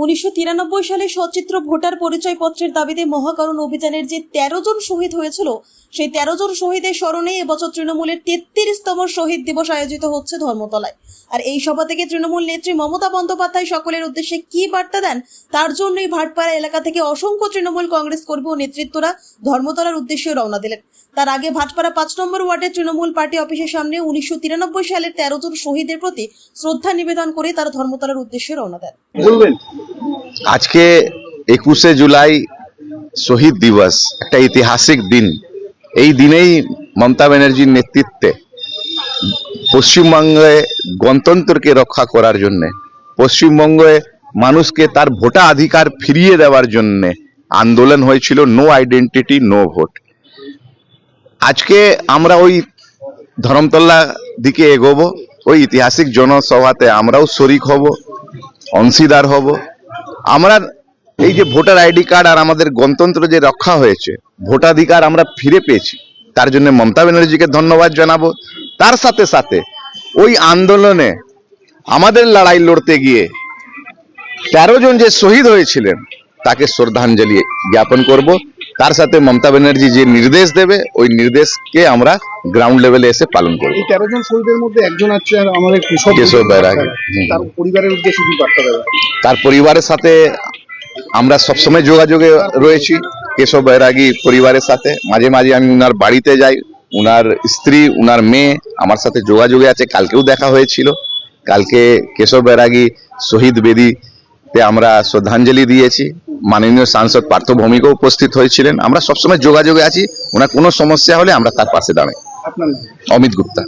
1993 সালে সচিত্র ভোটার পরিচয় পত্রের দাবিতে মহাকরণ অভিযানের যে 13 জন শহীদ হয়েছিল সেই 13 জন শহীদের স্মরণে এবছর তৃণমূলের 33তম শহীদ দিবস আয়োজিত হচ্ছে ধর্মতলায়। আর এই সভা থেকে তৃণমূল নেত্রী মমতা বন্দ্যোপাধ্যায় সকলের উদ্দেশ্যে কি বার্তা দেন তার জন্যই ভাটপাড়া এলাকা থেকে অসংখ্য তৃণমূল কংগ্রেস কর্মী ও নেতৃত্বরা ধর্মতলার উদ্দেশ্যে রওনা দিলেন। তার আগে ভাটপাড়া 5 নম্বর ওয়ার্ডের তৃণমূল পার্টি অফিসের সামনে 1993 সালের 13 জন শহীদের প্রতি শ্রদ্ধা নিবেদন করে তারা ধর্মতলার উদ্দেশ্যে রওনা দেন। আজকে 21শে জুলাই শহীদ দিবস, একটা ঐতিহাসিক দিন। এই দিনেই মমতা ব্যানার্জির নেতৃত্বে পশ্চিমবঙ্গে গণতন্ত্রকে রক্ষা করার জন্য, পশ্চিমবঙ্গে মানুষকে তার ভোটাধিকার ফিরিয়ে দেওয়ার জন্য আন্দোলন হয়েছিল নো আইডেন্টিটি নো ভোট। আজকে আমরা ওই ধর্মতলা দিকে এগোবো, ওই ঐতিহাসিক জনসভাতে আমরাও শরিক হব, অংশীদার হব। আমরা এই যে ভোটার আইডি কার্ড আর আমাদের গণতন্ত্র যে রক্ষা হয়েছে, ভোটাধিকার আমরা ফিরে পেয়েছি, তার জন্য মমতা ব্যানার্জিকে ধন্যবাদ জানাবো। তার সাথে সাথে ওই আন্দোলনে আমাদের লড়াই লড়তে গিয়ে 13 জন যে শহীদ হয়েছিলেন তাকে শ্রদ্ধাঞ্জলি জ্ঞাপন করব। তার সাথে মমতা ব্যানার্জি যে নির্দেশ দেবে ওই নির্দেশকে আমরা গ্রাউন্ড লেভেলে এসে পালন করব। এই 13 জন শহীদের মধ্যে একজন আছে আমাদের কেশব বৈরাগী। তার পরিবারের উদ্দেশ্যে কি বার্তা দেবে? তার পরিবারের সাথে আমরা সবসময় যোগাযোগে রয়েছি। কেশব বৈরাগী পরিবারের সাথে মাঝে মাঝে আমি উনার বাড়িতে যাই, উনার স্ত্রী উনার মেয়ে আমার সাথে যোগাযোগে আছে। কালকেও দেখা হয়েছিল। কালকে কেশব বৈরাগী শহীদ বেদিতে আমরা শ্রদ্ধাঞ্জলি দিয়েছি। মাননীয় সাংসদ পার্থ ভৌমিকও উপস্থিত হয়েছিলেন। আমরা সবসময় যোগাযোগে আছি। ওনার কোনো সমস্যা হলে আমরা তার পাশে দাঁড়াই। আপনার নাম? অমিত গুপ্তা।